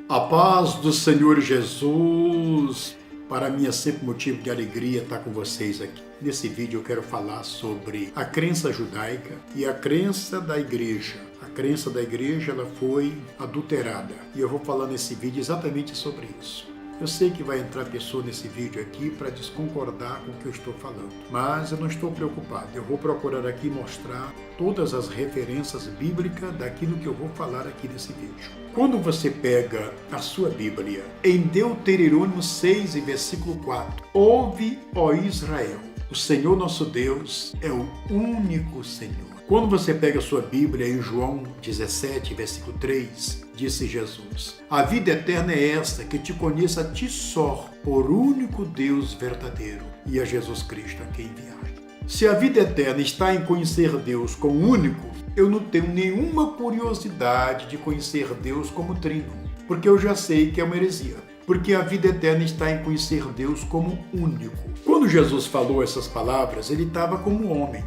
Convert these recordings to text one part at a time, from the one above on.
A paz do Senhor Jesus, para mim é sempre motivo de alegria estar com vocês aqui. Nesse vídeo eu quero falar sobre a crença judaica e a crença da igreja. A crença da igreja ela foi adulterada e eu vou falar nesse vídeo exatamente sobre isso. Eu sei que vai entrar pessoa nesse vídeo aqui para desconcordar com o que eu estou falando, mas eu não estou preocupado. Eu vou procurar aqui mostrar todas as referências bíblicas daquilo que eu vou falar aqui nesse vídeo. Quando você pega a sua Bíblia, em Deuteronômio 6, versículo 4, ouve, ó Israel, o Senhor nosso Deus é o único Senhor. Quando você pega a sua Bíblia em João 17, versículo 3, disse Jesus: a vida eterna é esta, que te conheça a ti só, por único Deus verdadeiro, e a Jesus Cristo a quem enviaste. Se a vida eterna está em conhecer Deus como único, eu não tenho nenhuma curiosidade de conhecer Deus como trino, porque eu já sei que é uma heresia. Porque a vida eterna está em conhecer Deus como único. Quando Jesus falou essas palavras, ele estava como homem,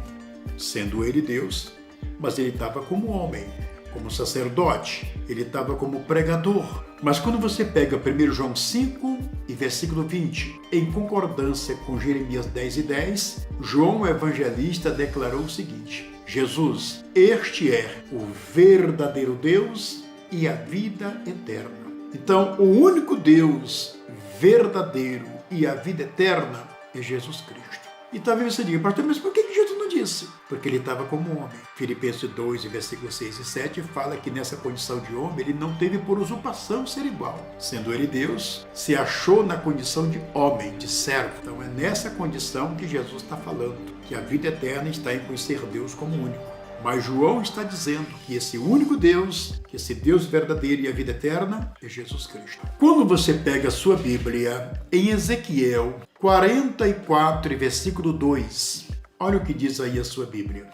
sendo ele Deus, mas ele estava como homem, como sacerdote, ele estava como pregador. Mas quando você pega 1 João 5 e versículo 20, em concordância com Jeremias 10 e 10, João o evangelista declarou o seguinte: Jesus, este é o verdadeiro Deus e a vida eterna. Então, o único Deus verdadeiro e a vida eterna é Jesus Cristo. E talvez você diga, pastor, mas por que Jesus não disse? Porque ele estava como homem. Filipenses 2, versículos 6 e 7, fala que nessa condição de homem, ele não teve por usurpação ser igual. Sendo ele Deus, se achou na condição de homem, de servo. Então é nessa condição que Jesus está falando, que a vida eterna está em conhecer Deus como único. Mas João está dizendo que esse único Deus, que esse Deus verdadeiro e a vida eterna é Jesus Cristo. Quando você pega a sua Bíblia, em Ezequiel 44, versículo 2, olha o que diz aí a sua Bíblia.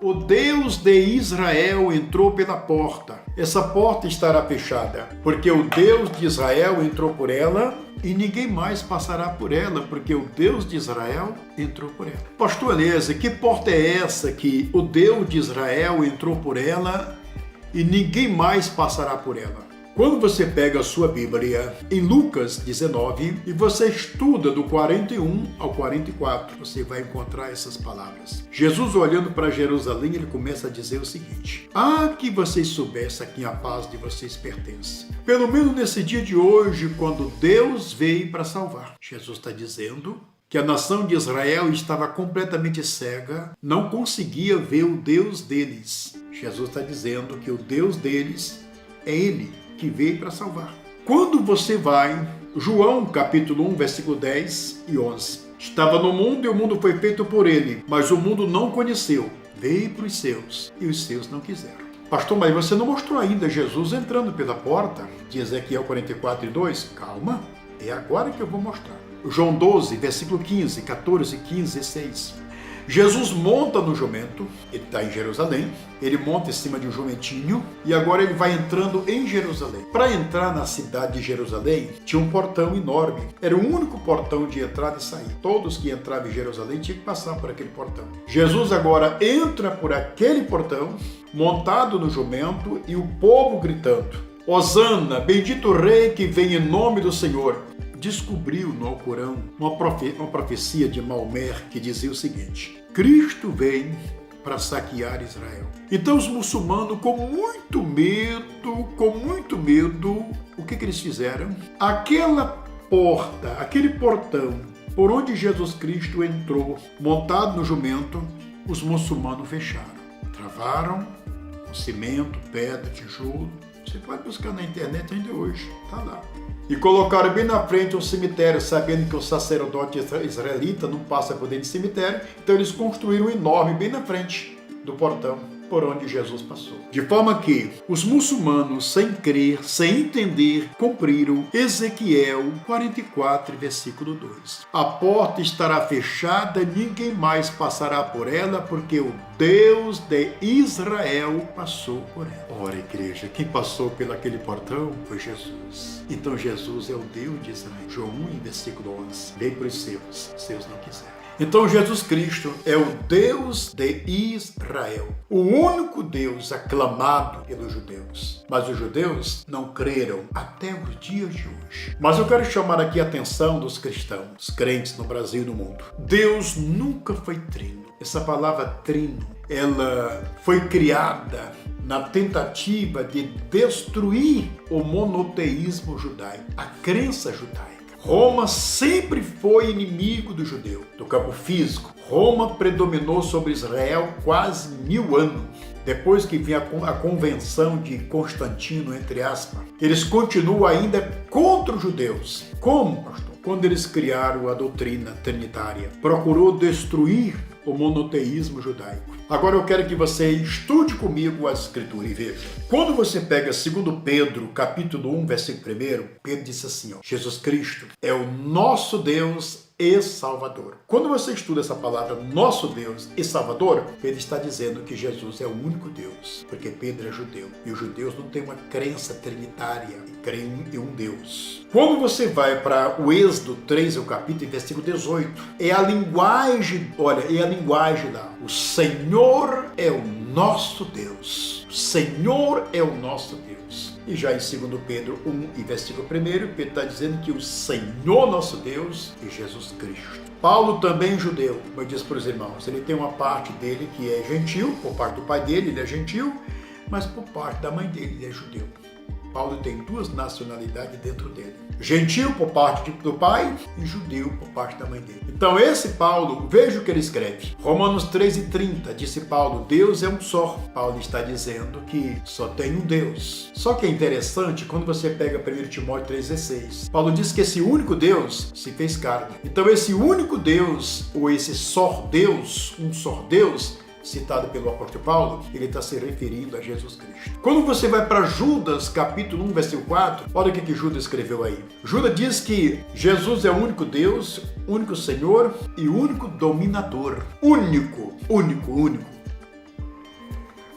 O Deus de Israel entrou pela porta. Essa porta estará fechada, porque o Deus de Israel entrou por ela e ninguém mais passará por ela, porque o Deus de Israel entrou por ela. Pastor Eliezer, que porta é essa que o Deus de Israel entrou por ela e ninguém mais passará por ela? Quando você pega a sua Bíblia em Lucas 19 e você estuda do 41 ao 44, você vai encontrar essas palavras. Jesus, olhando para Jerusalém, ele começa a dizer o seguinte: que vocês soubessem a quem a paz de vocês pertence. Pelo menos nesse dia de hoje, quando Deus veio para salvar. Jesus está dizendo que a nação de Israel estava completamente cega, não conseguia ver o Deus deles. Jesus está dizendo que o Deus deles é Ele, que veio para salvar. Quando você vai, João capítulo 1, versículo 10 e 11. Estava no mundo e o mundo foi feito por ele, mas o mundo não conheceu. Veio para os seus e os seus não quiseram. Pastor, mas você não mostrou ainda Jesus entrando pela porta de Ezequiel 44 e 2? Calma, é agora que eu vou mostrar. João 12, versículo 15, 14, 15 e 6. Jesus monta no jumento, ele está em Jerusalém, ele monta em cima de um jumentinho e agora ele vai entrando em Jerusalém. Para entrar na cidade de Jerusalém, tinha um portão enorme, era o único portão de entrada e sair. Todos que entravam em Jerusalém tinham que passar por aquele portão. Jesus agora entra por aquele portão, montado no jumento e o povo gritando: Hosana, bendito o rei que vem em nome do Senhor. Descobriu no Alcorão uma profecia de Maomé que dizia o seguinte: Cristo vem para saquear Israel. Então os muçulmanos, com muito medo, o que eles fizeram? Aquela porta, aquele portão por onde Jesus Cristo entrou, montado no jumento, os muçulmanos fecharam. Travaram com cimento, pedra, tijolo. Você pode buscar na internet ainda hoje, está lá. E colocaram bem na frente um cemitério, sabendo que o sacerdote israelita não passa por dentro de cemitério, então eles construíram um enorme bem na frente do portão por onde Jesus passou. De forma que os muçulmanos, sem crer, sem entender, cumpriram Ezequiel 44, versículo 2. A porta estará fechada, ninguém mais passará por ela, porque o Deus de Israel passou por ela. Ora, igreja, quem passou pelaquele portão foi Jesus. Então Jesus é o Deus de Israel. João 1, versículo 11. Veio para os seus não quiseram. Então Jesus Cristo é o Deus de Israel, o único Deus aclamado pelos judeus. Mas os judeus não creram até os dias de hoje. Mas eu quero chamar aqui a atenção dos cristãos, crentes no Brasil e no mundo. Deus nunca foi trino. Essa palavra trino, ela foi criada na tentativa de destruir o monoteísmo judaico, a crença judaica. Roma sempre foi inimigo do judeu, do campo físico. Roma predominou sobre Israel quase 1000 anos. Depois que vinha a convenção de Constantino, entre aspas, eles continuam ainda contra os judeus. Como, pastor? Quando eles criaram a doutrina trinitária, procurou destruir o monoteísmo judaico. Agora eu quero que você estude comigo a Escritura e veja. Quando você pega 2 Pedro, capítulo 1, versículo 1, Pedro disse assim, Jesus Cristo é o nosso Deus e Salvador. Quando você estuda essa palavra, nosso Deus e Salvador, Pedro está dizendo que Jesus é o único Deus, porque Pedro é judeu, e os judeus não têm uma crença trinitária, creem em um Deus. Quando você vai para o Êxodo 3, o capítulo, versículo 18, é a linguagem, é a linguagem lá. O Senhor é o nosso Deus. O Senhor é o nosso Deus. E já em 2 Pedro 1 e versículo 1, Pedro está dizendo que o Senhor nosso Deus é Jesus Cristo. Paulo também judeu, como eu disse para os irmãos, ele tem uma parte dele que é gentil, por parte do pai dele ele é gentil, mas por parte da mãe dele ele é judeu. Paulo tem duas nacionalidades dentro dele. Gentil por parte do pai e judeu por parte da mãe dele. Então esse Paulo, veja o que ele escreve. Romanos 3:30, disse Paulo, Deus é um só. Paulo está dizendo que só tem um Deus. Só que é interessante, quando você pega 1 Timóteo 3:16, Paulo diz que esse único Deus se fez carne. Então esse único Deus, ou esse só Deus, um só Deus, citado pelo apóstolo Paulo, ele está se referindo a Jesus Cristo. Quando você vai para Judas, capítulo 1, versículo 4, olha o que Judas escreveu aí. Judas diz que Jesus é o único Deus, único Senhor e único dominador. Único.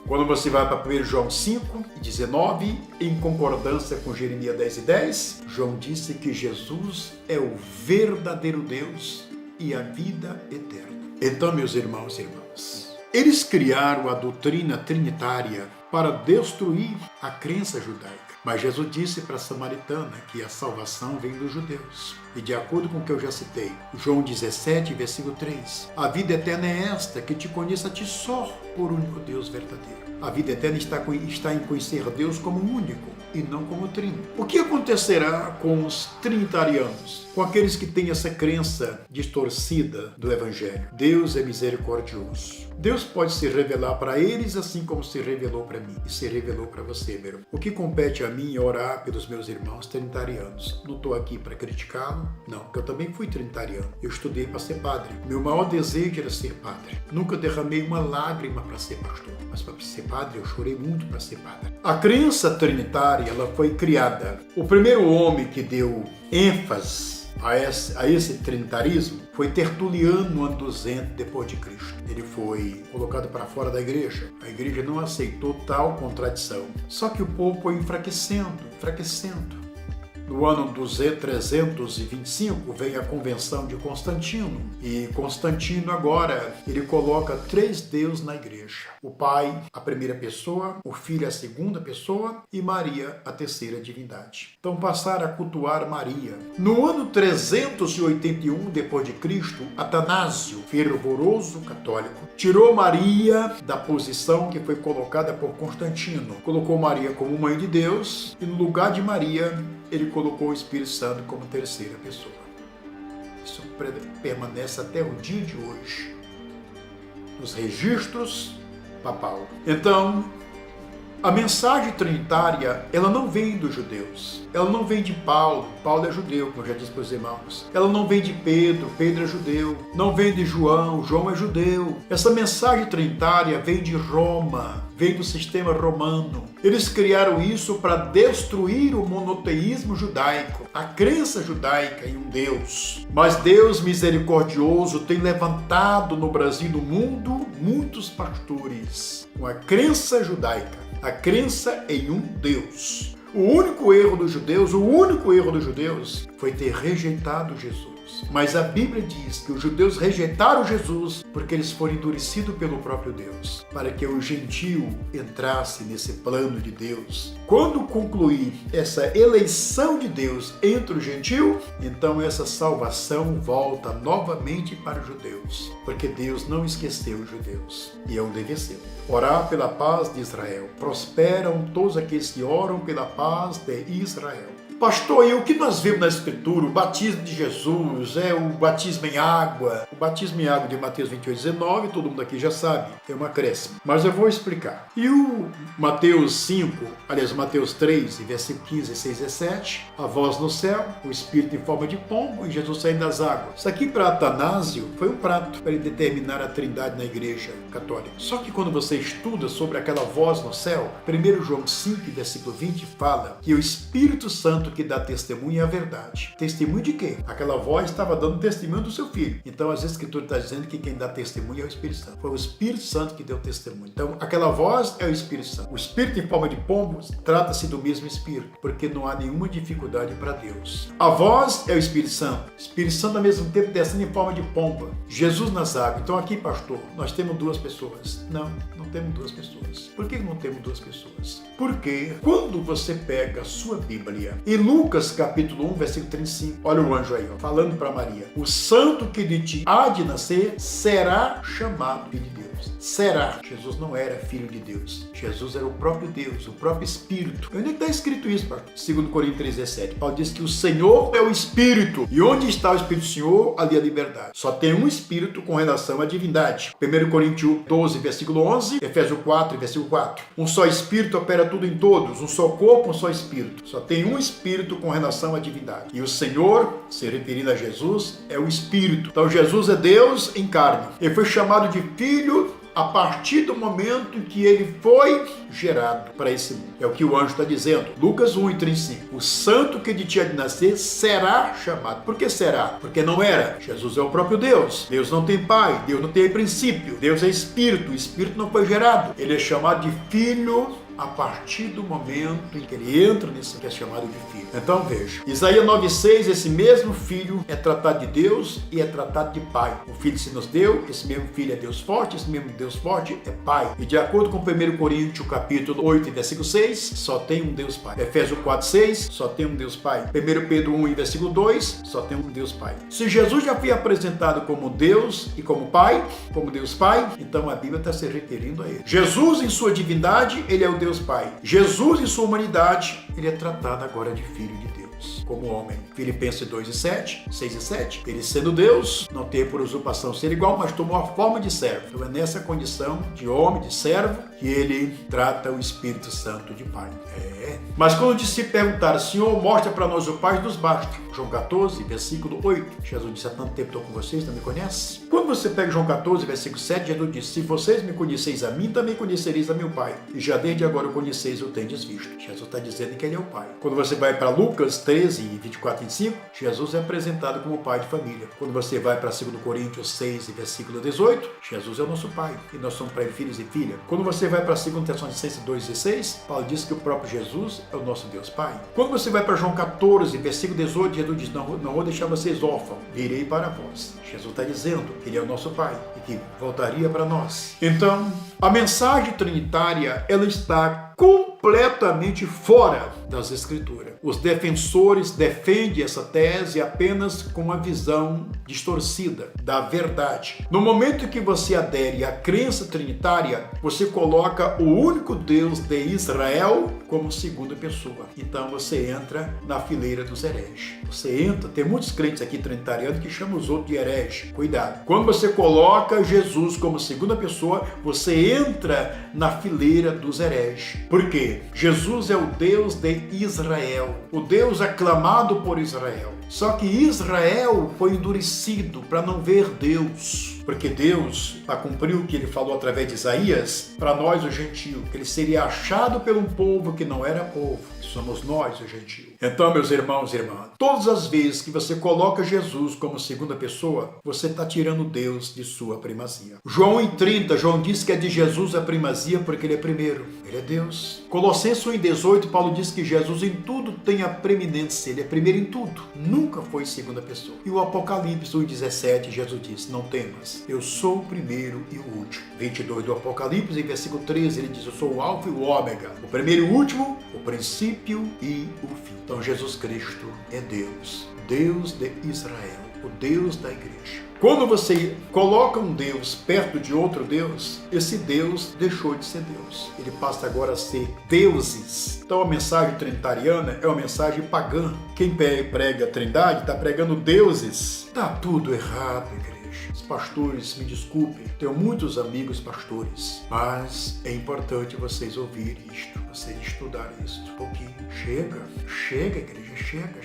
Quando você vai para 1 João 5:19, em concordância com Jeremias 10:10, João disse que Jesus é o verdadeiro Deus e a vida eterna. Então, meus irmãos e irmãs, eles criaram a doutrina trinitária para destruir a crença judaica. Mas Jesus disse para a samaritana que a salvação vem dos judeus. E de acordo com o que eu já citei, João 17, versículo 3, a vida eterna é esta, que te conheça a ti só, por único Deus verdadeiro. A vida eterna está em conhecer Deus como único e não como trino. O que acontecerá com os trinitarianos? Com aqueles que têm essa crença distorcida do Evangelho? Deus é misericordioso. Deus pode se revelar para eles assim como se revelou para mim e se revelou para você, meu irmão. O que compete a mim é orar pelos meus irmãos trinitarianos. Não estou aqui para criticá-lo, não, porque eu também fui trinitariano. Eu estudei para ser padre. Meu maior desejo era ser padre. Nunca derramei uma lágrima para ser pastor, mas para ser padre eu chorei muito para ser padre. A crença trinitária, ela foi criada. O primeiro homem que deu ênfase a esse trinitarismo foi Tertuliano no ano 200 depois de Cristo. Ele foi colocado para fora da igreja. A igreja não aceitou tal contradição. Só que o povo foi enfraquecendo. No ano 325 vem a convenção de Constantino. E Constantino agora, ele coloca 3 deuses na igreja. O Pai, a primeira pessoa, o Filho, a segunda pessoa e Maria, a terceira divindade. Então passaram a cultuar Maria. No ano 381 depois de Cristo, Atanásio, fervoroso católico, tirou Maria da posição que foi colocada por Constantino. Colocou Maria como mãe de Deus e no lugar de Maria, ele colocou o Espírito Santo como terceira pessoa. Isso permanece até o dia de hoje, nos registros papal. Então, a mensagem trinitária, ela não vem dos judeus. Ela não vem de Paulo. Paulo é judeu, como eu já disse para os irmãos. Ela não vem de Pedro. Pedro é judeu. Não vem de João. João é judeu. Essa mensagem trinitária vem de Roma. Vem do sistema romano. Eles criaram isso para destruir o monoteísmo judaico, a crença judaica em um Deus. Mas Deus misericordioso tem levantado no Brasil e no mundo muitos pastores com a crença judaica, a crença em um Deus. O único erro dos judeus foi ter rejeitado Jesus. judeus. Mas a Bíblia diz que os judeus rejeitaram Jesus porque eles foram endurecidos pelo próprio Deus, para que o gentio entrasse nesse plano de Deus. Quando concluir essa eleição de Deus entre o gentio, então essa salvação volta novamente para os judeus, porque Deus não esqueceu os judeus, e é um dever seu. Orar pela paz de Israel. Prosperam todos aqueles que oram pela paz de Israel. Pastor, e o que nós vemos na Escritura? O batismo de Jesus, o batismo em água. O batismo em água de Mateus 28:19, todo mundo aqui já sabe, é um acréscimo. Mas eu vou explicar. E o Mateus 3, versículo 15, 16 e 17, a voz no céu, o Espírito em forma de pombo e Jesus saindo das águas. Isso aqui para Atanásio foi um prato para ele determinar a trindade na igreja católica. Só que quando você estuda sobre aquela voz no céu, 1 João 5, versículo 20, fala que o Espírito Santo que dá testemunho é a verdade. Testemunho de quê? Aquela voz estava dando testemunho do seu filho. Então, as Escrituras estão dizendo que quem dá testemunho é o Espírito Santo. Foi o Espírito Santo que deu testemunho. Então, aquela voz é o Espírito Santo. O Espírito em forma de pombo trata-se do mesmo Espírito, porque não há nenhuma dificuldade para Deus. A voz é o Espírito Santo. O Espírito Santo, ao mesmo tempo, descendo em forma de pomba. Jesus nas águas. Então, aqui, pastor, nós temos duas pessoas. Não temos duas pessoas. Por que não temos duas pessoas? Porque quando você pega a sua Bíblia, em Lucas capítulo 1, versículo 35, olha o anjo aí, falando para Maria: o santo que de ti há de nascer será chamado filho de Deus. Será. Jesus não era filho de Deus. Jesus era o próprio Deus, o próprio Espírito. Onde é que está escrito isso, pastor? 2 Coríntios 3:17. Paulo diz que o Senhor é o Espírito. E onde está o Espírito do Senhor, ali a liberdade. Só tem um Espírito com relação à divindade. 1 Coríntios 12, versículo 11. Efésios 4, versículo 4. Um só Espírito opera tudo em todos. Um só corpo, um só Espírito. Só tem um Espírito com relação à divindade. E o Senhor, se referindo a Jesus, é o Espírito. Então Jesus é Deus em carne. Ele foi chamado de Filho a partir do momento em que ele foi gerado para esse mundo. É o que o anjo está dizendo. Lucas 1:35. O santo que de ti há de nascer será chamado. Por que será? Porque não era. Jesus é o próprio Deus. Deus não tem pai. Deus não tem princípio. Deus é Espírito. O Espírito não foi gerado. Ele é chamado de Filho a partir do momento em que ele entra nesse que é chamado de filho. Então veja, Isaías 9:6, esse mesmo filho é tratado de Deus e é tratado de pai. O filho se nos deu, esse mesmo filho é Deus forte, esse mesmo Deus forte é pai. E de acordo com 1 Coríntios capítulo 8, versículo 6, só tem um Deus pai. Efésios 4:6, só tem um Deus pai. 1 Pedro 1, versículo 2, só tem um Deus pai. Se Jesus já foi apresentado como Deus e como pai, como Deus pai, então a Bíblia está se referindo a ele. Jesus em sua divindade, ele é o Deus Pai. Jesus em sua humanidade, ele é tratado agora de filho de Deus, como homem. Filipenses 2:7, 6 e 7. Ele sendo Deus, não teve por usurpação ser igual, mas tomou a forma de servo. Então é nessa condição de homem, de servo, que ele trata o Espírito Santo de Pai. Mas quando os discípulos perguntaram: Senhor, mostra para nós o Pai, nos basta. João 14, versículo 8. Jesus disse: há tanto tempo estou com vocês, não me conhece? Quando você pega João 14, versículo 7, Jesus disse: se vocês me conheceis a mim, também conhecereis a meu Pai. E já desde agora o conheceis e o tendes visto. Jesus está dizendo que ele é o Pai. Quando você vai para Lucas 13, 24 e 25, Jesus é apresentado como pai de família. Quando você vai para 2 Coríntios 6, versículo 18, Jesus é o nosso Pai. E nós somos para ele filhos e filhas. Quando você vai para 2 Tessalonicenses 2,16, Paulo diz que o próprio Jesus é o nosso Deus Pai. Quando você vai para João 14, versículo 18, Jesus diz: não vou deixar vocês órfãos, virei para vós. Jesus está dizendo que ele é o nosso Pai e que voltaria para nós. Então, a mensagem trinitária, ela está completamente fora das Escrituras. Os defensores defendem essa tese apenas com uma visão distorcida da verdade. No momento que você adere à crença trinitária, você coloca o único Deus de Israel como segunda pessoa. Então você entra na fileira dos hereges. Você entra, tem muitos crentes aqui trinitarianos que chamam os outros de herege. Cuidado. Quando você coloca Jesus como segunda pessoa, você entra na fileira dos hereges. Por quê? Jesus é o Deus de Israel, o Deus aclamado por Israel. Só que Israel foi endurecido escurecido para não ver Deus. Porque Deus, para cumprir o que ele falou através de Isaías, para nós o gentio, que ele seria achado por um povo que não era povo. Somos nós o gentio. Então, meus irmãos e irmãs, todas as vezes que você coloca Jesus como segunda pessoa, você está tirando Deus de sua primazia. João 1,30, João diz que é de Jesus a primazia porque ele é primeiro. Ele é Deus. Colossenses 1,18, Paulo diz que Jesus em tudo tem a preeminência. Ele é primeiro em tudo. Nunca foi segunda pessoa. E o Apocalipse 1,17, Jesus diz, não temas, eu sou o primeiro e o último. 22 do Apocalipse, em versículo 13, ele diz, eu sou o Alfa e o Ômega, o primeiro e o último, o princípio e o fim. Então Jesus Cristo é Deus, Deus de Israel, o Deus da igreja. Quando você coloca um Deus perto de outro Deus, esse Deus deixou de ser Deus. Ele passa agora a ser deuses. Então a mensagem trinitariana é uma mensagem pagã. Quem prega a trindade está pregando deuses. Está tudo errado, igreja. Os pastores, me desculpem, tenho muitos amigos pastores, mas é importante vocês ouvirem isto, vocês estudarem isto um pouquinho. Chega, igreja, chega.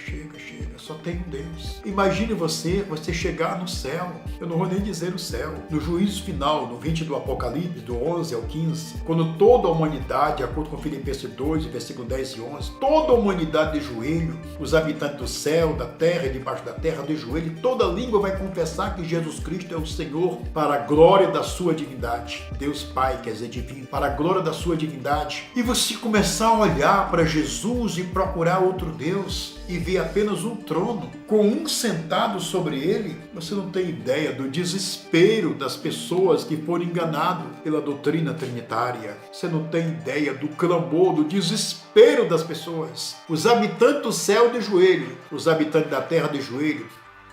Só tem um Deus. Imagine você chegar no céu, eu não vou nem dizer o céu, no juízo final, no 20 do Apocalipse, do 11 ao 15, quando toda a humanidade, de acordo com Filipenses 2, versículo 10 e 11, toda a humanidade de joelho, os habitantes do céu, da terra e debaixo da terra de joelho, toda língua vai confessar que Jesus Cristo é o Senhor, para a glória da sua divindade. Deus Pai, quer dizer divino, para a glória da sua divindade. E você começar a olhar para Jesus e procurar outro Deus e ver apenas um trono com um sentado sobre ele, você não tem ideia do desespero das pessoas que foram enganadas pela doutrina trinitária. Você não tem ideia do clamor, do desespero das pessoas. Os habitantes do céu de joelho, os habitantes da terra de joelho,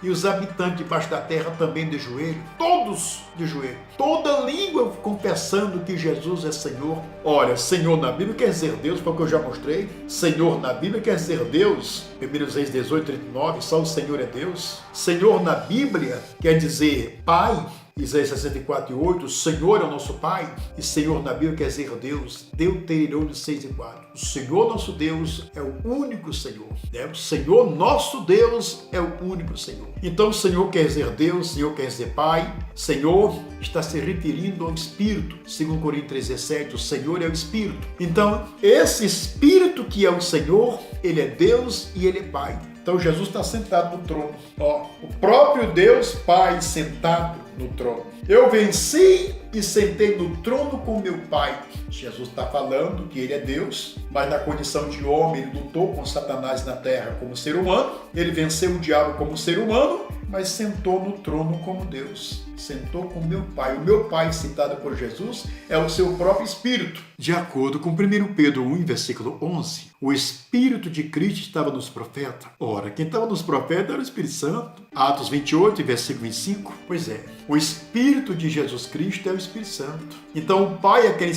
e os habitantes debaixo da terra também de joelho, todos de joelho, toda língua confessando que Jesus é Senhor. Olha, Senhor na Bíblia quer dizer Deus, foi o que eu já mostrei. Senhor na Bíblia quer dizer Deus. 1 Reis 18, 39, só o Senhor é Deus. Senhor na Bíblia quer dizer Pai. Isaías 64:8, o Senhor é o nosso Pai, e Senhor na Bíblia quer dizer Deus. Deuteronômio 6:4, o Senhor nosso Deus é o único Senhor, né? O Senhor nosso Deus é o único Senhor. Então o Senhor quer dizer Deus, o Senhor quer dizer Pai. Senhor está se referindo ao Espírito, 2 Coríntios 3:17, o Senhor é o Espírito. Então esse Espírito que é o Senhor, ele é Deus e ele é Pai. Então Jesus está sentado no trono. Ó, o próprio Deus Pai sentado no trono. Eu venci e sentei no trono com meu Pai. Jesus está falando que ele é Deus, mas na condição de homem ele lutou com Satanás na terra como ser humano. Ele venceu o diabo como ser humano, mas sentou no trono como Deus. Sentou com meu Pai. O meu Pai, citado por Jesus, é o seu próprio Espírito. De acordo com 1 Pedro 1, versículo 11, o Espírito de Cristo estava nos profetas. Ora, quem estava nos profetas era o Espírito Santo. Atos 28, versículo 25. Pois é, o Espírito de Jesus Cristo é o Espírito Santo. Então o Pai a quem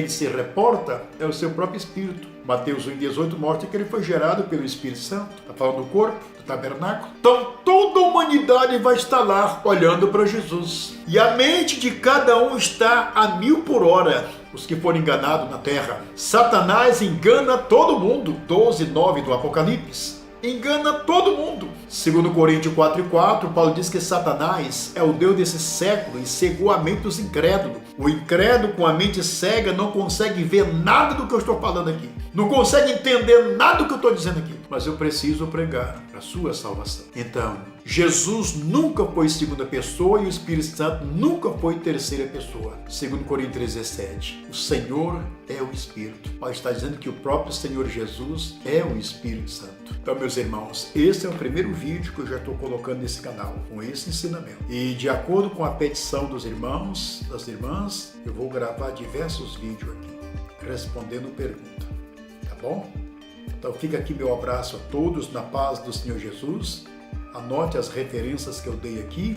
ele se reporta é o seu próprio Espírito. Mateus 1,18 mostra que ele foi gerado pelo Espírito Santo. Está falando do corpo, do tabernáculo. Então toda a humanidade vai estar lá olhando para Jesus. E a mente de cada um está a 1000 por hora. Os que foram enganados na terra. Satanás engana todo mundo. 12:9 do Apocalipse. Engana todo mundo. 2 Coríntios 4:4, Paulo diz que Satanás é o Deus desse século e cegou a mente dos incrédulos. O incrédulo com a mente cega não consegue ver nada do que eu estou falando aqui. Não consegue entender nada do que eu estou dizendo aqui. Mas eu preciso pregar a sua salvação. Então, Jesus nunca foi segunda pessoa e o Espírito Santo nunca foi terceira pessoa. 2 Coríntios 3:17. O Senhor é o Espírito. Paulo está dizendo que o próprio Senhor Jesus é o Espírito Santo. Então, meus irmãos, esse é o primeiro vídeo que eu já estou colocando nesse canal, com esse ensinamento. E de acordo com a petição dos irmãos, das irmãs, eu vou gravar diversos vídeos aqui, respondendo pergunta. Tá bom? Então fica aqui meu abraço a todos, na paz do Senhor Jesus. Anote as referências que eu dei aqui,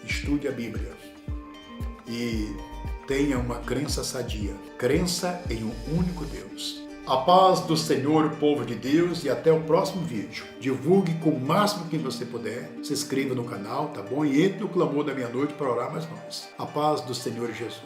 estude a Bíblia e tenha uma crença sadia, crença em um único Deus. A paz do Senhor, povo de Deus, e até o próximo vídeo. Divulgue com o máximo que você puder, se inscreva no canal, tá bom? E entre no clamor da meia-noite para orar mais nós. A paz do Senhor Jesus.